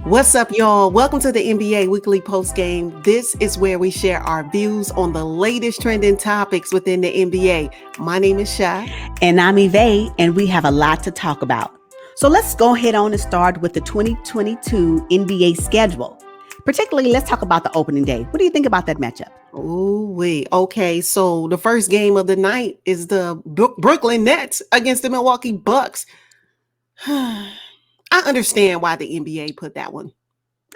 What's up, y'all? Welcome to the NBA Weekly Post Game. This is where we share our views on the latest trending topics within the NBA. My name is Sha. And I'm Yvette, and we have a lot to talk about. So let's go ahead on and start with the 2022 NBA schedule. Particularly, let's talk about the opening day. What do you think about that matchup? Oh, wait. Okay, so the first game of the night is the Brooklyn Nets against the Milwaukee Bucks. I understand why the NBA put that one.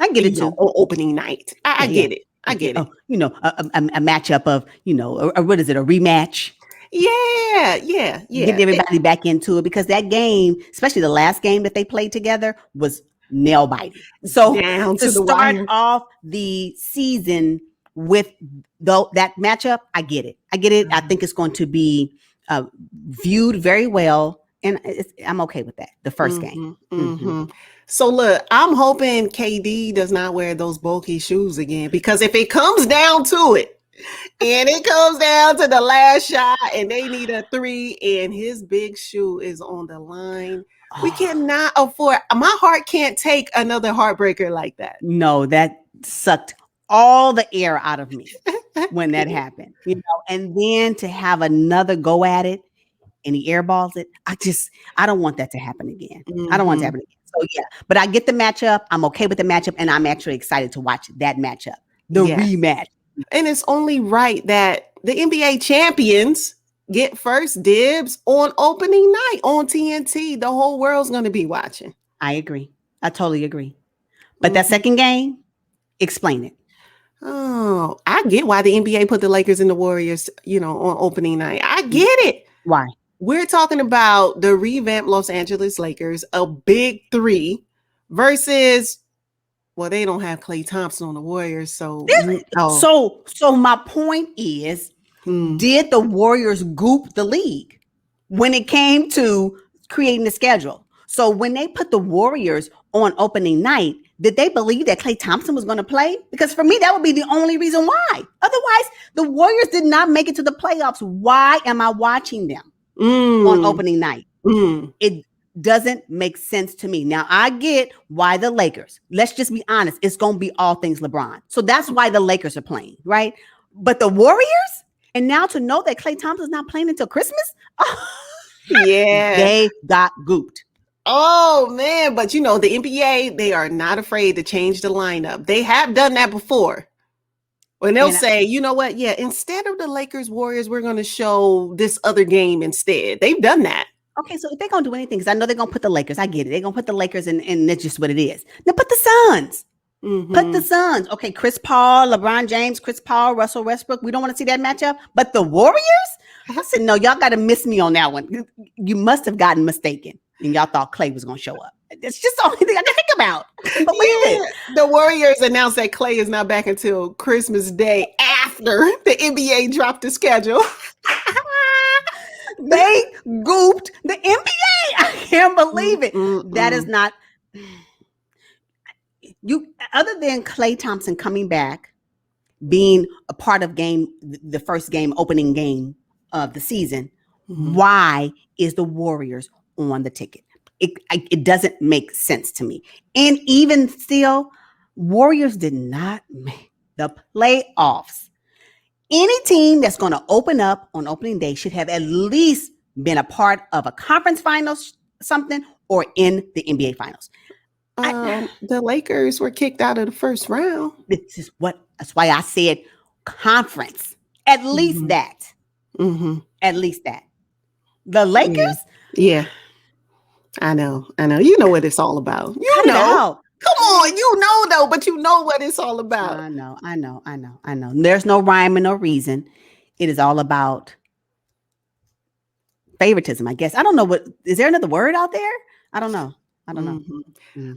I get it too. On opening night. I get it. I get it. A matchup of, or what is it, a rematch? Yeah. Get everybody back into it because that game, especially the last game that they played together, was nail biting. So down to the start wire. off the season with that matchup, I get it. I think it's going to be viewed very well. And I'm okay with that. The first game. So look, I'm hoping KD does not wear those bulky shoes again, because if it comes down to it, and it comes down to the last shot, and they need a three, and his big shoe is on the line, we cannot afford. My heart can't take another heartbreaker like that. No, that sucked all the air out of me when that happened. And then to have another go at it. And he airballs it. I don't want that to happen again. I don't want it to happen again. So yeah, but I get the matchup. I'm okay with the matchup, and I'm actually excited to watch that matchup, the rematch. And it's only right that the NBA champions get first dibs on opening night on TNT. The whole world's going to be watching. I agree. I totally agree. But that second game, explain it. Oh, I get why the NBA put the Lakers and the Warriors, on opening night. I get it. Why? We're talking about the revamped Los Angeles Lakers, a big three versus, well, they don't have Klay Thompson on the Warriors. So my point is, did the Warriors goop the league when it came to creating the schedule? So when they put the Warriors on opening night, did they believe that Klay Thompson was going to play? Because for me, that would be the only reason why. Otherwise, the Warriors did not make it to the playoffs. Why am I watching them on opening night? It doesn't make sense to me. Now, I get why the Lakers, let's just be honest, it's going to be all things LeBron. So that's why the Lakers are playing, right? But the Warriors, and now to know that Klay Thompson's not playing until Christmas, they got gooped. Oh, man. But, the NBA, they are not afraid to change the lineup. They have done that before. When they'll say, you know what? Yeah, instead of the Lakers Warriors, we're going to show this other game instead. They've done that. Okay, so if they're going to do anything, because I know they're going to put the Lakers. I get it. They're going to put the Lakers, and that's just what it is. Now put the Suns. Put the Suns. Okay, Chris Paul, LeBron James, Chris Paul, Russell Westbrook. We don't want to see that matchup. But the Warriors? I said, no, y'all got to miss me on that one. You must have gotten mistaken. And y'all thought Klay was going to show up. It's just the only thing I can think about. Believe it. The Warriors announced that Klay is not back until Christmas Day after the NBA dropped the schedule. They gooped the NBA. I can't believe it. That is not you. Other than Klay Thompson coming back, being a part of the first game, opening game of the season, why is the Warriors on the ticket? It doesn't make sense to me. And even still, Warriors did not make the playoffs. Any team that's going to open up on opening day should have at least been a part of a conference finals, something, or in the NBA finals. The Lakers were kicked out of the first round. That's why I said conference. At least that. At least that. The Lakers? Yeah. I know. You know what it's all about. You know. Come on, though, but you know what it's all about. I know. There's no rhyme and no reason. It is all about favoritism, I guess. I don't know is there another word out there? I don't know.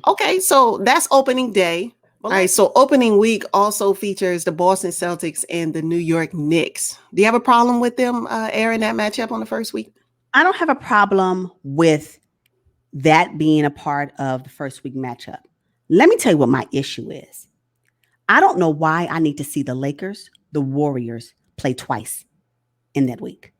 Okay, so that's opening day. All right, so opening week also features the Boston Celtics and the New York Knicks. Do you have a problem with them airing that matchup on the first week? I don't have a problem with that being a part of the first week matchup. Let me tell you what my issue is. I don't know why I need to see the Lakers, the Warriors play twice in that week.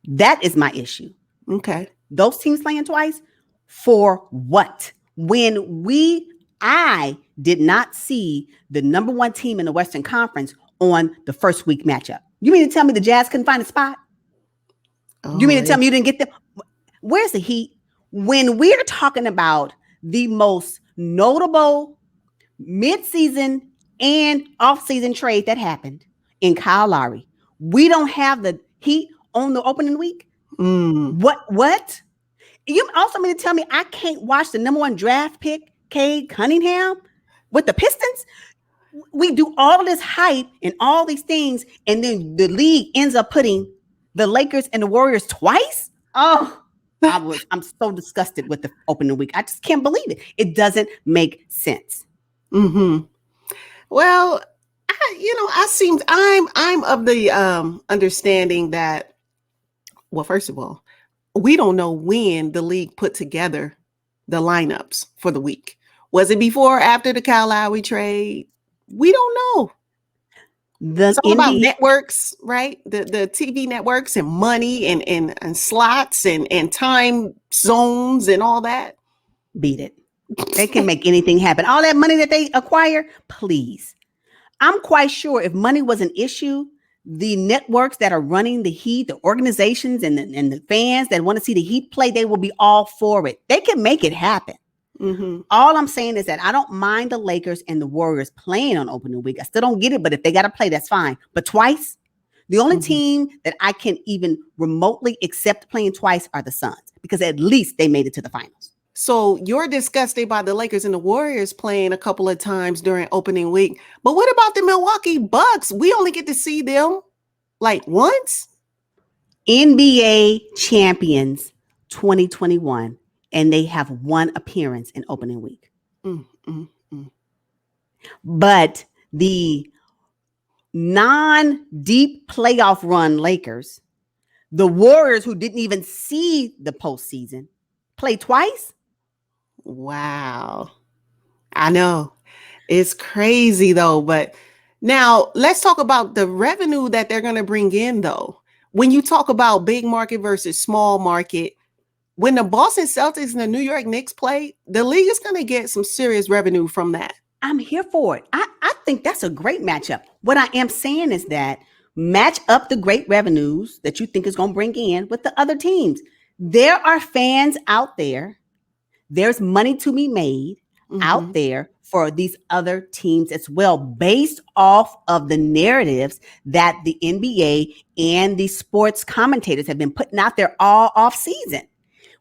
That is my issue. Okay. Those teams playing twice for what? When we I did not see the number one team in the Western Conference on the first week matchup. You mean to tell me the Jazz couldn't find a spot? You mean to tell me you didn't get them? Where's the Heat? When we're talking about the most notable midseason and offseason trade that happened in Kyle Lowry, we don't have the Heat on the opening week. What? You also mean to tell me I can't watch the number one draft pick, Cade Cunningham, with the Pistons? We do all this hype and all these things, and then the league ends up putting the Lakers and the Warriors twice? Oh, I'm so disgusted with the opening week. I just can't believe it. It doesn't make sense. Well, I'm of the understanding that, well, first of all, we don't know when the league put together the lineups for the week. Was it before or after the Kyle Lowry trade? We don't know. It's all about networks, right? The TV networks and money and slots and time zones and all that. Beat it. They can make anything happen. All that money that they acquire, please. I'm quite sure if money was an issue, the networks that are running the Heat, the organizations and the fans that want to see the Heat play, they will be all for it. They can make it happen. All I'm saying is that I don't mind the Lakers and the Warriors playing on opening week. I still don't get it, but if they got to play, that's fine. But twice, the only team that I can even remotely accept playing twice are the Suns, because at least they made it to the finals. So you're disgusted by the Lakers and the Warriors playing a couple of times during opening week. But what about the Milwaukee Bucks? We only get to see them like once. NBA champions 2021. And they have one appearance in opening week. But the non-deep playoff run Lakers, the Warriors, who didn't even see the postseason, play twice? Wow. I know. It's crazy, though. But now let's talk about the revenue that they're going to bring in, though. When you talk about big market versus small market, when the Boston Celtics and the New York Knicks play, the league is going to get some serious revenue from that. I'm here for it. I think that's a great matchup. What I am saying is that match up the great revenues that you think is going to bring in with the other teams. There are fans out there. There's money to be made out there for these other teams as well, based off of the narratives that the NBA and the sports commentators have been putting out there all off season.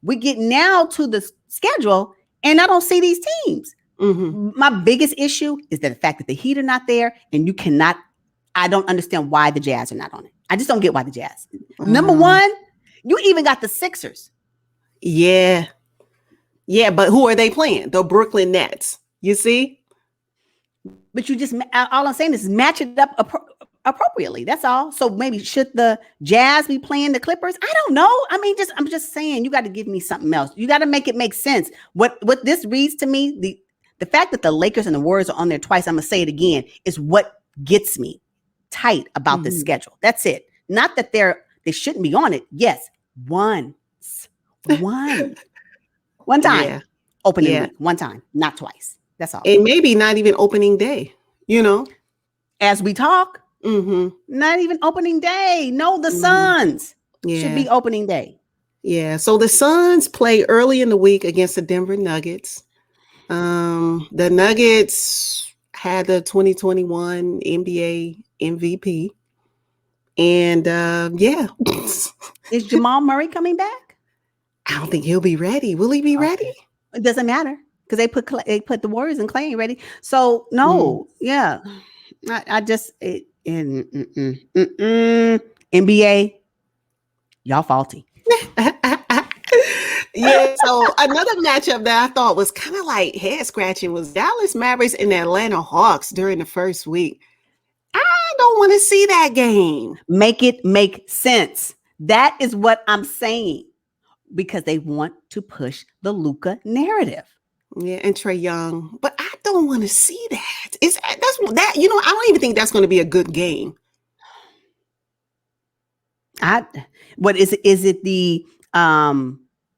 We get now to the schedule and I don't see these teams. My biggest issue is that the fact that the Heat are not there, and I don't understand why the Jazz are not on it. I just don't get why the Jazz. Number one, you even got the Sixers. Yeah, but who are they playing? The Brooklyn Nets. You see? But all I'm saying is match it up appropriately. That's all. So maybe should the Jazz be playing the Clippers? I don't know. I mean, I'm just saying, you got to give me something else. You got to make it make sense. What this reads to me, the fact that the Lakers and the Warriors are on there twice, I'm going to say it again, is what gets me tight about this schedule. That's it. Not that they shouldn't be on it. Yes. One time. Opening week. One time, not twice. That's all. And maybe not even opening day, As we talk, not even opening day. No, the Suns should be opening day. Yeah. So the Suns play early in the week against the Denver Nuggets. The Nuggets had the 2021 NBA MVP. And Is Jamal Murray coming back? I don't think he'll be ready. Will he be ready? It doesn't matter, because they put the Warriors and Clay ready. So no, I just NBA, y'all faulty. So another matchup that I thought was kind of like head scratching was Dallas Mavericks and the Atlanta Hawks during the first week. I don't want to see that game. Make it make sense. That is what I'm saying, because they want to push the Luka narrative. Yeah, and Trae Young, but I don't want to see that. I don't even think that's going to be a good game. What is it? Is it the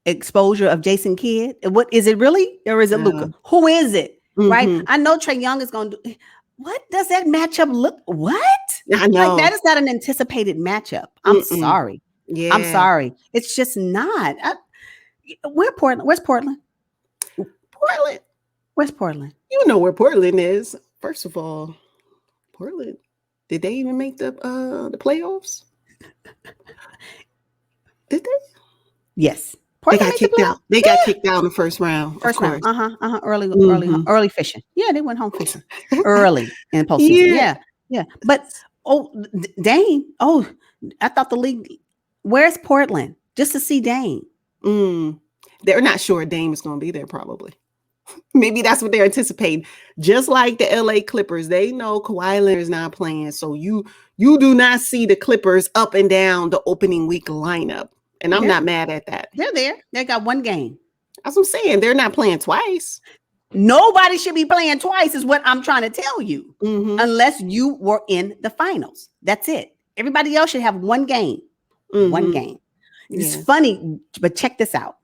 exposure of Jason Kidd? What is it really, or is it Luka? Who is it? right? Mm-hmm. I know Trae Young is going to do. What does that matchup look? What? I Like know. that is not an anticipated matchup. I'm Mm-mm. sorry. I'm Yeah. sorry. It's just not. Where Portland? Where's Portland? Portland. Where's Portland? You know where Portland is. First of all, Portland. Did they even make the playoffs? Did they? Yes. They Portland got made the kicked play. out. They got kicked out in the first round, of First round. course. Early, Mm-hmm. early fishing. Yeah, they went home fishing early in postseason. Yeah. Yeah, yeah. But Dane. Oh, I thought the league. Where's Portland? Just to see Dane. They're not sure Dame is going to be there, probably. Maybe that's what they're anticipating. Just like the LA Clippers, they know Kawhi Leonard is not playing. So you do not see the Clippers up and down the opening week lineup. And I'm not mad at that. They're there. They got one game. That's what I'm saying. They're not playing twice. Nobody should be playing twice, is what I'm trying to tell you. Mm-hmm. Unless you were in the finals. That's it. Everybody else should have one game. Mm-hmm. One game. It's Yeah. funny, but check this out.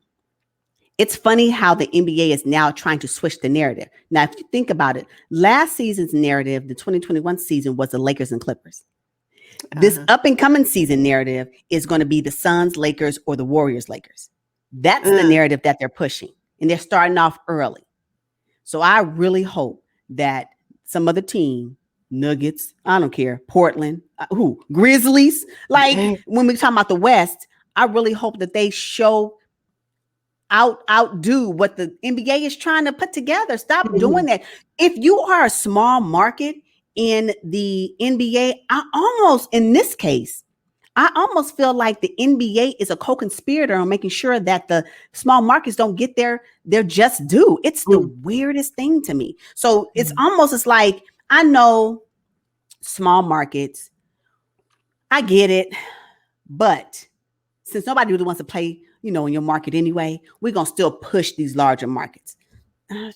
It's funny how the NBA is now trying to switch the narrative. Now, if you think about it, last season's narrative, the 2021 season, was the Lakers and Clippers. This up and coming season narrative is going to be the Suns, Lakers, or the Warriors, Lakers. That's the narrative that they're pushing. And they're starting off early. So I really hope that some other team, Nuggets, I don't care, Portland, Grizzlies, like when we're talking about the West, I really hope that they outdo what the NBA is trying to put together. Stop doing that. If you are a small market in the NBA, in this case, I almost feel like the NBA is a co-conspirator on making sure that the small markets don't get their just due. It's the weirdest thing to me. So it's like, I know small markets, I get it, but since nobody really wants to play, in your market anyway, we're going to still push these larger markets. I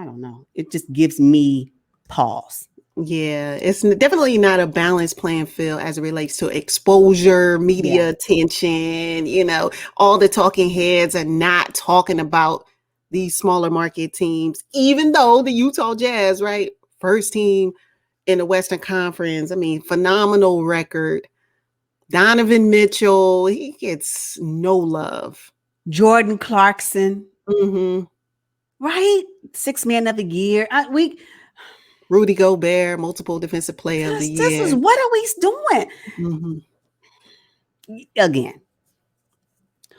don't know. It just gives me pause. Yeah, it's definitely not a balanced playing field as it relates to exposure, media attention. All the talking heads are not talking about these smaller market teams, even though the Utah Jazz, right? First team in the Western Conference. I mean, phenomenal record. Donovan Mitchell, he gets no love. Jordan Clarkson. Mm-hmm. Right? 6th man of the year. Rudy Gobert, multiple defensive player of the year. This is what are we doing? Mm-hmm. Again,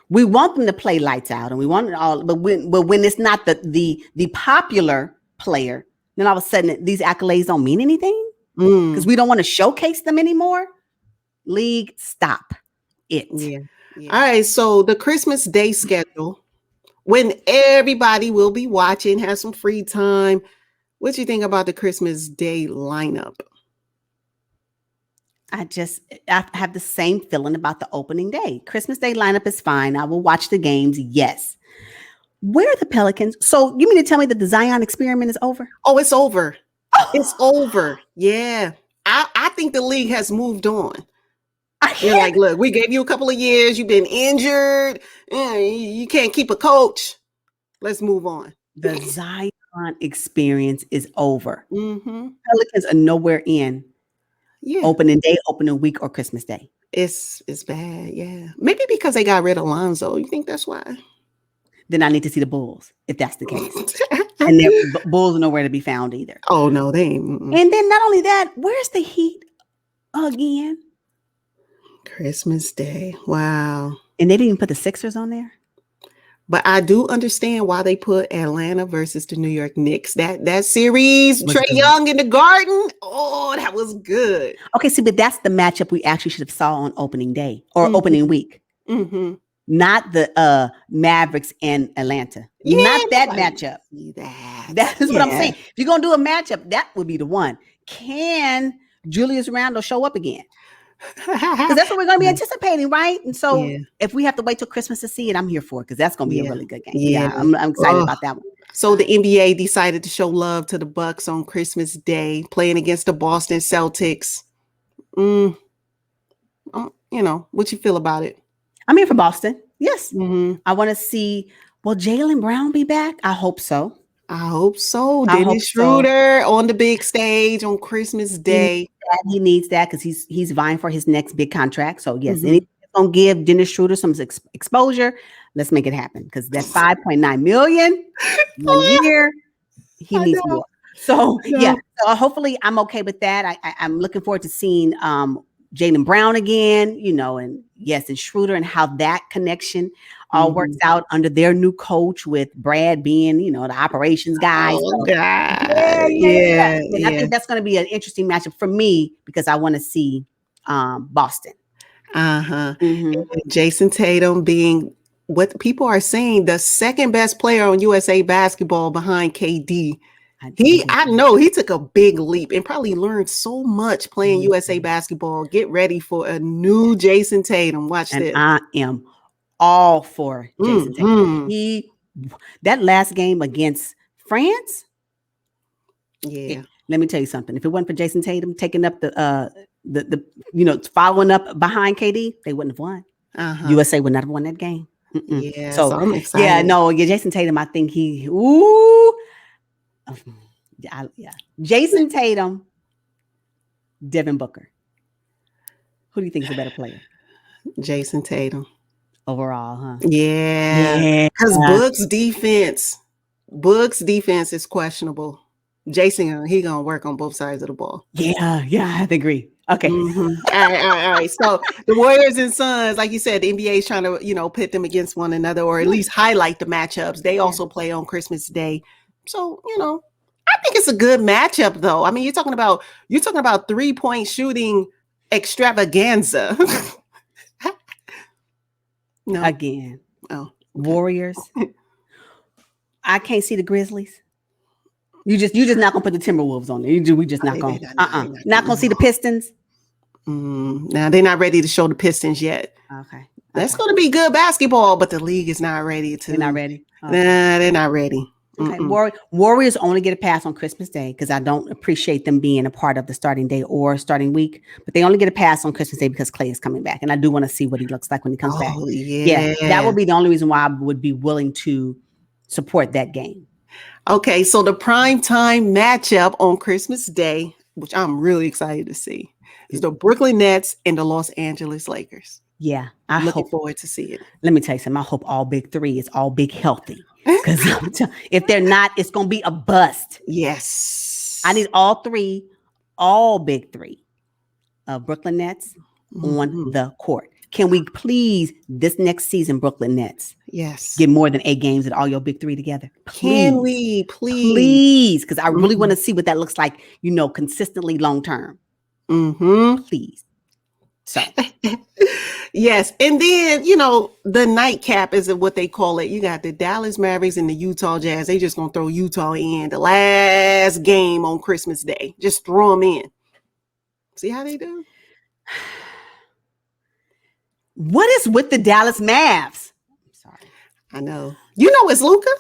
we want them to play lights out, and we want it all. But when it's not the popular player, then all of a sudden these accolades don't mean anything because we don't want to showcase them anymore. League, stop it. Yeah. All right. So the Christmas Day schedule, when everybody will be watching, have some free time. What do you think about the Christmas Day lineup? I have the same feeling about the opening day. Christmas Day lineup is fine. I will watch the games. Yes. Where are the Pelicans? So you mean to tell me that the Zion experiment is over? Oh, it's over. It's over. Yeah. I think the league has moved on. They're like, look, we gave you a couple of years. You've been injured. You can't keep a coach. Let's move on. The Zion experience is over. Mm-hmm. Pelicans are nowhere in opening day, opening week, or Christmas Day. It's bad. Yeah. Maybe because they got rid of Lonzo. You think that's why? Then I need to see the Bulls, if that's the case. And the Bulls are nowhere to be found either. Oh, no, they ain't. Mm-mm. And then not only that, where's the Heat again? Christmas Day. Wow. And they didn't even put the Sixers on there? But I do understand why they put Atlanta versus the New York Knicks. That series, Trae Young in the Garden. Oh, that was good. Okay, see, but that's the matchup we actually should have saw on opening day or opening week. Mm-hmm. Not the Mavericks and Atlanta. Yeah, not that matchup. That is what I'm saying. If you're going to do a matchup, that would be the one. Can Julius Randle show up again? Because that's what we're going to be anticipating, right? And so if we have to wait till Christmas to see it, I'm here for it because that's going to be a really good game. Yeah, I'm excited about that one. So the NBA decided to show love to the Bucks on Christmas Day, playing against the Boston Celtics. What you feel about it? I'm here for Boston. Yes. Mm-hmm. I want to see, will Jaylen Brown be back? I hope so. I hope so. I hope Dennis so. Schroeder on the big stage on Christmas Day. He needs that because he's vying for his next big contract. So yes, Mhm. anything that's gonna give Dennis Schroeder some exposure, let's make it happen. Because that 5.9 million 1 year, he I needs know. more. So yeah, No. so hopefully I'm okay with that. I'm looking forward to seeing Jaylen Brown again, and yes, and Schroeder, and how that connection all works Mhm. out under their new coach, with Brad being, the operations guy. Oh So God. yeah. Yeah, And I yeah. think that's going to be an interesting matchup for me because I want to see Boston. Uh-huh. Mhm. And Jayson Tatum being what people are saying the second best player on USA basketball behind KD. I know he took a big leap and probably learned so much playing USA basketball. Get ready for a new Jayson Tatum. Watch And this. I am all for Jayson Mhm. Tatum. That last game against France, Yeah. let me tell you something. If it wasn't for Jayson Tatum taking up following up behind KD, they wouldn't have won. Uh-huh. USA would not have won that game. Yeah, So so I'm yeah, excited. no, yeah, Jayson Tatum. I think yeah, Jayson Tatum, Devin Booker. Who do you think is a better player Jayson Tatum. overall? Huh? Yeah. Yeah, Because Book's defense is questionable. Jason, he gonna work on both sides of the ball. yeah. I have to agree. Okay. All right. So the Warriors and Suns, like you said, the NBA is trying to, pit them against one another or at least highlight the matchups. They also play on Christmas Day. So, I think it's a good matchup though. I mean, you're talking about 3-point shooting extravaganza. No. Again, Oh. Okay. Warriors. I can't see the Grizzlies. You just not gonna put the Timberwolves on there. We just not gonna. Not gonna see the Pistons. Now they're not ready to show the Pistons yet. Okay. That's going to be good basketball, but the league is not ready to. They're not ready. Okay. Nah, they're not ready. Okay. Warriors only get a pass on Christmas Day because I don't appreciate them being a part of the starting day or starting week. But they only get a pass on Christmas Day because Klay is coming back, and I do want to see what he looks like when he comes back. Yeah, that would be the only reason why I would be willing to support that game. Okay, so the prime time matchup on Christmas Day, which I'm really excited to see, is the Brooklyn Nets and the Los Angeles Lakers. Yeah, I'm looking forward to see it. Let me tell you something. I hope all big three is all big healthy. Because if they're not, it's going to be a bust. Yes. I need all big three of Brooklyn Nets on the court. Can we please, this next season, Brooklyn Nets, get more than 8 games with all your big three together? Please. Can we, please? Please, because I really want to see what that looks like, consistently long term. Please. So. Yes. And then, the nightcap is what they call it. You got the Dallas Mavericks and the Utah Jazz. They just going to throw Utah in the last game on Christmas Day. Just throw them in. See how they do? What is with the Dallas Mavs? I'm sorry. I know. It's Luka.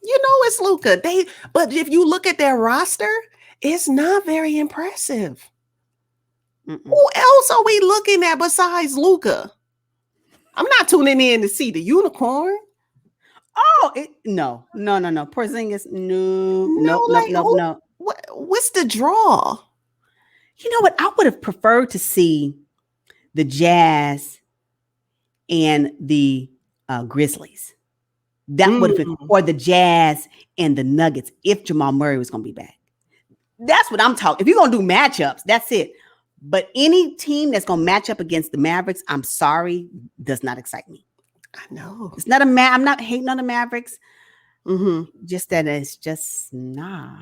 It's Luka. But if you look at their roster, it's not very impressive. Who else are we looking at besides Luka? I'm not tuning in to see the unicorn. Oh, no. Porzingis, no. What's the draw? You know what? I would have preferred to see the Jazz and the Grizzlies. That would have been, or the Jazz and the Nuggets if Jamal Murray was going to be back. That's what I'm talking. If you're going to do matchups, that's it. But any team that's going to match up against the Mavericks, I'm sorry, does not excite me. I know. It's not I'm not hating on the Mavericks. Just that it's just nah.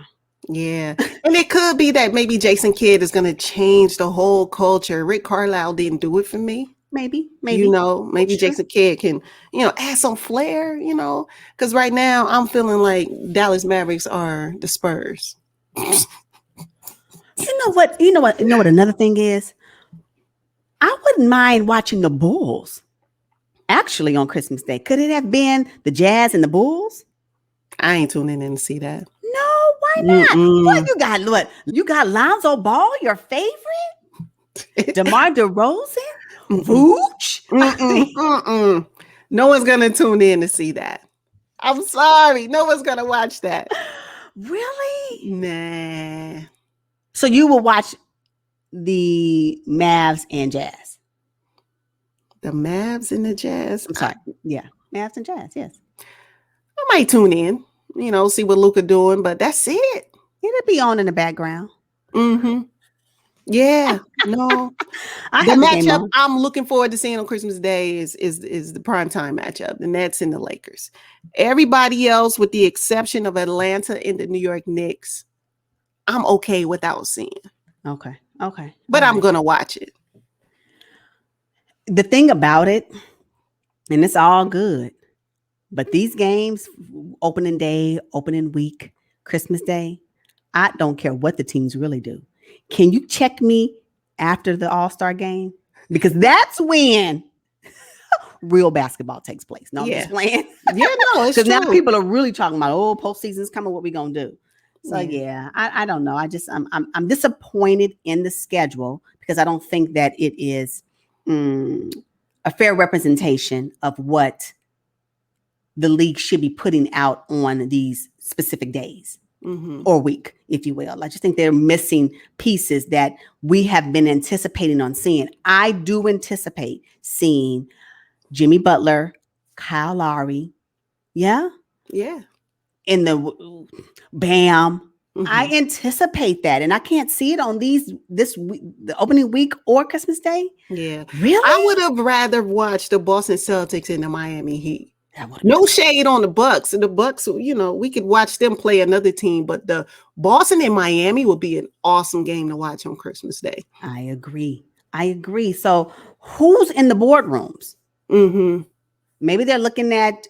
Yeah. And it could be that maybe Jason Kidd is going to change the whole culture. Rick Carlisle didn't do it for me. Maybe. Maybe Jason Kidd can, add some flair, because right now I'm feeling like Dallas Mavericks are the Spurs. You know what another thing is? I wouldn't mind watching the Bulls actually on Christmas Day. Could it have been the Jazz and the Bulls? I ain't tuning in to see that. No, why not? What you got? What you got? Lonzo Ball, your favorite? DeMar DeRozan? Vooch? No one's gonna tune in to see that. I'm sorry, no one's gonna watch that. Really? Nah. So you will watch the Mavs and Jazz. The Mavs and the Jazz. I'm sorry. Yeah. Mavs and Jazz, yes. I might tune in, see what Luka doing, but that's it. It'll be on in the background. Mm-hmm. Yeah. No. I The have the game matchup on. I'm looking forward to seeing on Christmas Day is the primetime matchup, the Nets and the Lakers. Everybody else, with the exception of Atlanta and the New York Knicks, I'm okay without seeing. Okay. But I'm gonna watch it. The thing about it, and it's all good, but these games, opening day, opening week, Christmas Day, I don't care what the teams really do. Can you check me after the All-Star game? Because that's when real basketball takes place. No, I'm just playing. Yeah, no, it's because true. now people are really talking about, oh, postseason's coming. What we gonna do? So I don't know. I'm disappointed in the schedule because I don't think that it is a fair representation of what the league should be putting out on these specific days or week, if you will. I just think they're missing pieces that we have been anticipating on seeing. I do anticipate seeing Jimmy Butler, Kyle Lowry, yeah, in the Bam. I anticipate that, and I can't see it on this week, the opening week or Christmas Day. Yeah, really. I would have rather watched the Boston Celtics and the Miami Heat. No shade on the Bucks. And the Bucks, we could watch them play another team, but the Boston and Miami would be an awesome game to watch on Christmas Day. I agree. So who's in the boardrooms? Maybe they're looking at,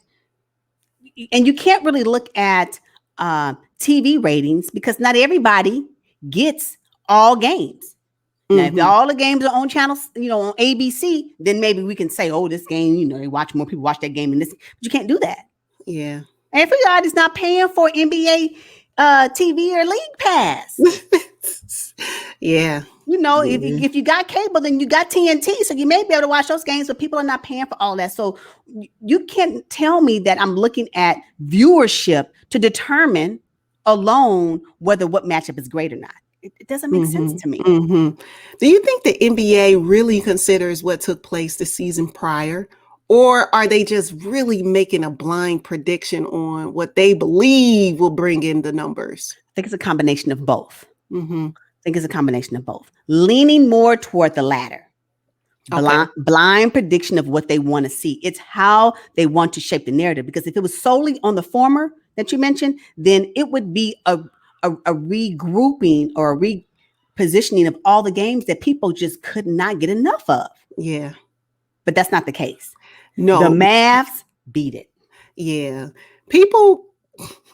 and you can't really look at TV ratings because not everybody gets all games. Now, if all the games are on channels, on ABC, then maybe we can say, oh, this game, they watch more people watch that game, but you can't do that. Yeah. And everybody's not paying for NBA TV or League Pass. Yeah. If you got cable, then you got TNT, so you may be able to watch those games, but people are not paying for all that. So you can't tell me that I'm looking at viewership to determine alone whether what matchup is great or not. It doesn't make sense to me. Do you think the NBA really considers what took place the season prior? Or are they just really making a blind prediction on what they believe will bring in the numbers? I think it's a combination of both. Leaning more toward the latter. Blind prediction of what they want to see. It's how they want to shape the narrative. Because if it was solely on the former that you mentioned, then it would be a regrouping or a repositioning of all the games that people just could not get enough of. Yeah. But that's not the case. No. The Mavs beat it. Yeah. People,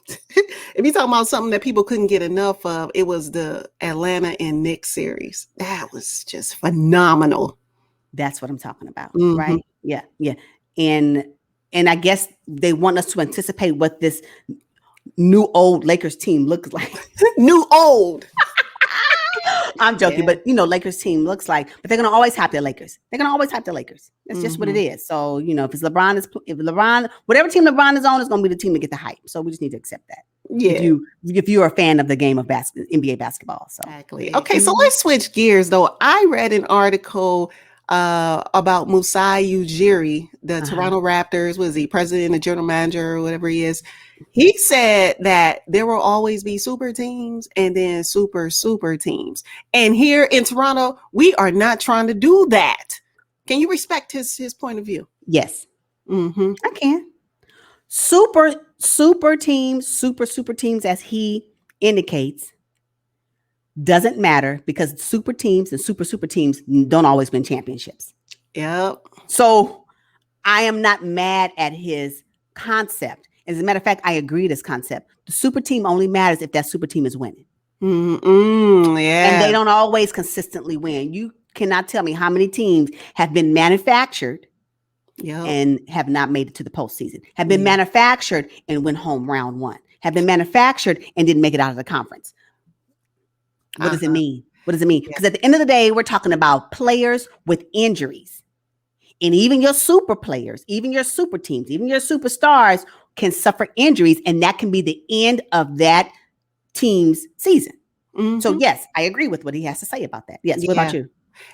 if you're talking about something that people couldn't get enough of, it was the Atlanta and Knicks series. That was just phenomenal. That's what I'm talking about, right? Yeah. And I guess they want us to anticipate what this new old Lakers team looks like. New old. I'm joking, but Lakers team looks like, but they're gonna always hype their Lakers. That's just what it is. So if it's LeBron, whatever team LeBron is on, is gonna be the team to get the hype. So we just need to accept that. Yeah. If you are a fan of the game of NBA basketball. So exactly. Okay, so let's switch gears though. I read an article about Masai Ujiri, the Toronto Raptors, was he president or general manager or whatever he is. He said that there will always be super teams and then super teams. And here in Toronto, we are not trying to do that. Can you respect his point of view? Yes. I can. Super teams, as he indicates, doesn't matter because super teams and super teams don't always win championships. Yep. So I am not mad at his concept. As a matter of fact, I agree with this concept. The super team only matters if that super team is winning. Yeah. And they don't always consistently win. You cannot tell me how many teams have been manufactured and have not made it to the postseason, have been manufactured and went home round one, have been manufactured and didn't make it out of the conference. What does it mean? Because at the end of the day, we're talking about players with injuries. And even your super players, even your super teams, even your superstars can suffer injuries. And that can be the end of that team's season. So yes, I agree with what he has to say about that. Yes. What about you?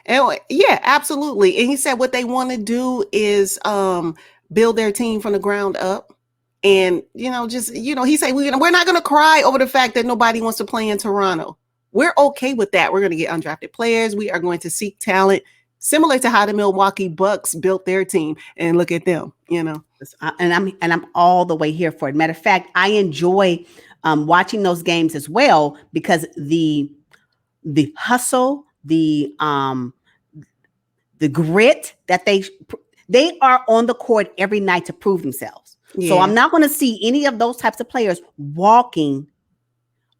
And yeah, absolutely. And he said what they want to do is build their team from the ground up. And, he said, we're not going to cry over the fact that nobody wants to play in Toronto. We're okay with that. We're going to get undrafted players. We are going to seek talent similar to how the Milwaukee Bucks built their team. And look at them, And I'm all the way here for it. Matter of fact, I enjoy watching those games as well because the hustle, the grit that they are on the court every night to prove themselves. Yeah. So I'm not going to see any of those types of players walking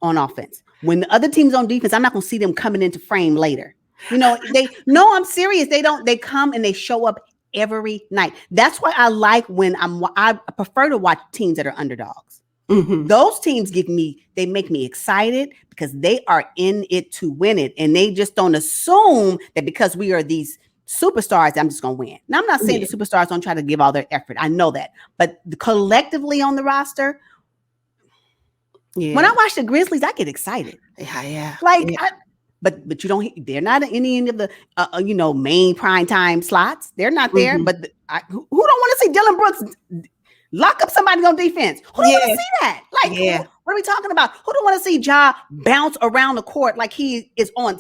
on offense. When the other team's on defense, I'm not going to see them coming into frame later. I'm serious. They come and they show up every night. That's why I like I prefer to watch teams that are underdogs. Mm-hmm. Those teams they make me excited because they are in it to win it. And they just don't assume that because we are these superstars, I'm just going to win. Now, I'm not saying the superstars don't try to give all their effort. I know that. But collectively on the roster, when I watch the Grizzlies, I get excited. Yeah. But you don't. They're not in any of the main prime time slots. They're not there. Mm-hmm. But who don't want to see Dylan Brooks lock up somebody on defense? Who don't want to see that? What are we talking about? Who don't want to see Ja bounce around the court like he is on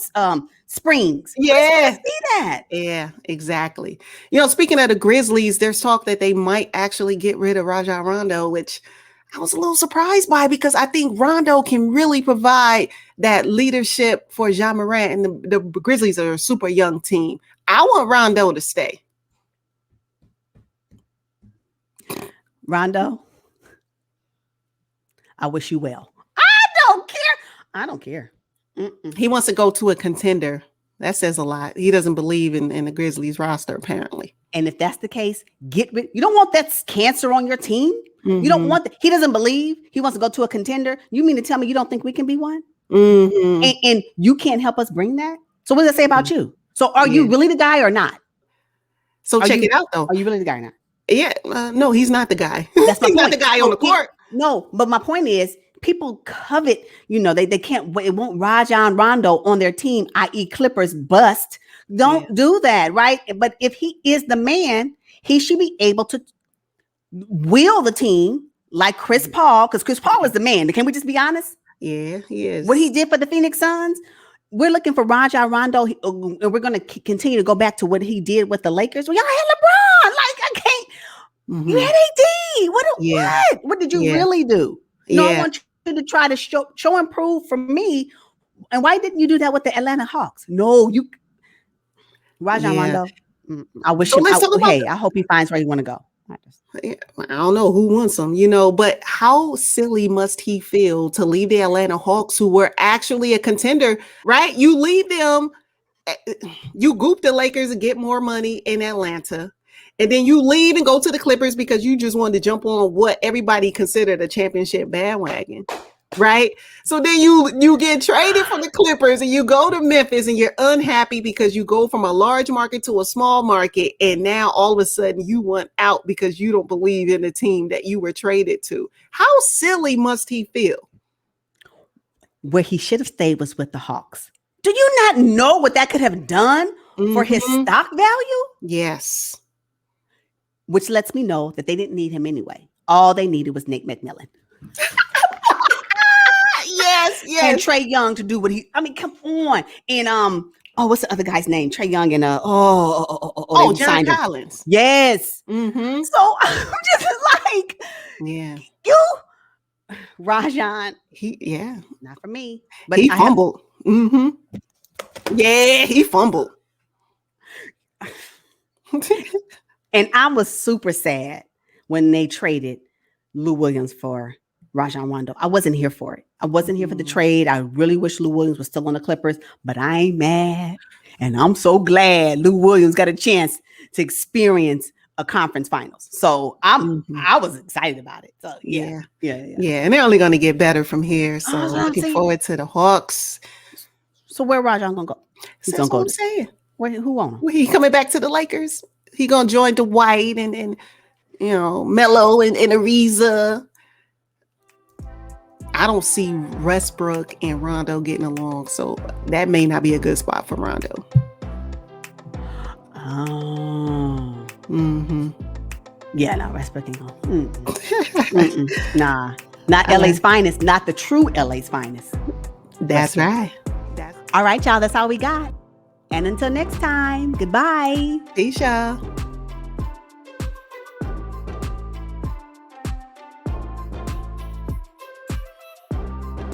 springs? Yeah, see that. Yeah, exactly. Speaking of the Grizzlies, there's talk that they might actually get rid of Rajon Rondo, which I was a little surprised by because I think Rondo can really provide that leadership for Ja Morant, and the Grizzlies are a super young team. I want Rondo to stay. Rondo, I wish you well. I don't care. Mm-mm. He wants to go to a contender. That says a lot. He doesn't believe in the Grizzlies roster, apparently. And if that's the case, get rid. You don't want that cancer on your team. Mm-hmm. You don't want that. He doesn't believe. He wants to go to a contender. You mean to tell me you don't think we can be one? Mm-hmm. And you can't help us bring that? So what does that say about you? So are you really the guy or not? So check it out, though. Are you really the guy or not? Yeah. No, he's not the guy. That's my he's point. Not the guy on the court. No, but my point is people covet, they can't, it won't Rajon Rondo on their team, i.e. Clippers bust. Don't do that, right? But if he is the man, he should be able to will the team like Chris Paul, because Chris Paul is the man. Can we just be honest? Yeah, he is. What he did for the Phoenix Suns, we're looking for Rajon Rondo, and we're going to continue to go back to what he did with the Lakers. Well, y'all had LeBron. Like, I can't. Mm-hmm. You had AD. What did you really do? No, I want you to try to show and prove for me. And why didn't you do that with the Atlanta Hawks? No, Rajon Rondo. I wish him. I hope he finds where he want to go. I don't know who wants him, but how silly must he feel to leave the Atlanta Hawks, who were actually a contender, right? You leave them, you goop the Lakers and get more money in Atlanta. And then you leave and go to the Clippers because you just wanted to jump on what everybody considered a championship bandwagon, right? So then you get traded from the Clippers and you go to Memphis and you're unhappy because you go from a large market to a small market. And now all of a sudden you want out because you don't believe in the team that you were traded to. How silly must he feel? Where he should have stayed was with the Hawks. Do you not know what that could have done for his stock value? Yes. Which lets me know that they didn't need him anyway. All they needed was Nate McMillan. Yes. And Trae Young to do what come on. And what's the other guy's name? Trae Young and John Collins. Yes. Mm-hmm. So I'm just like, Rajon. Not for me. But he fumbled. Mm-hmm. Yeah, he fumbled. And I was super sad when they traded Lou Williams for Rajon Rondo. I wasn't here for it. I wasn't here for the trade. I really wish Lou Williams was still on the Clippers, but I ain't mad. And I'm so glad Lou Williams got a chance to experience a conference finals. So I was excited about it. So yeah. And they're only going to get better from here. So looking forward to the Hawks. So where Rajon going to go? He's going to go. I'm saying. Who on him? Well, he coming back to the Lakers. He gonna join Dwight and Melo and Ariza. I don't see Westbrook and Rondo getting along, so that may not be a good spot for Rondo. Oh. Mm-hmm. Yeah, no, Westbrook ain't going. Nah. Not LA's finest, not the true LA's finest. That's right. All right, y'all, that's all we got. And until next time, goodbye. Peace, y'all.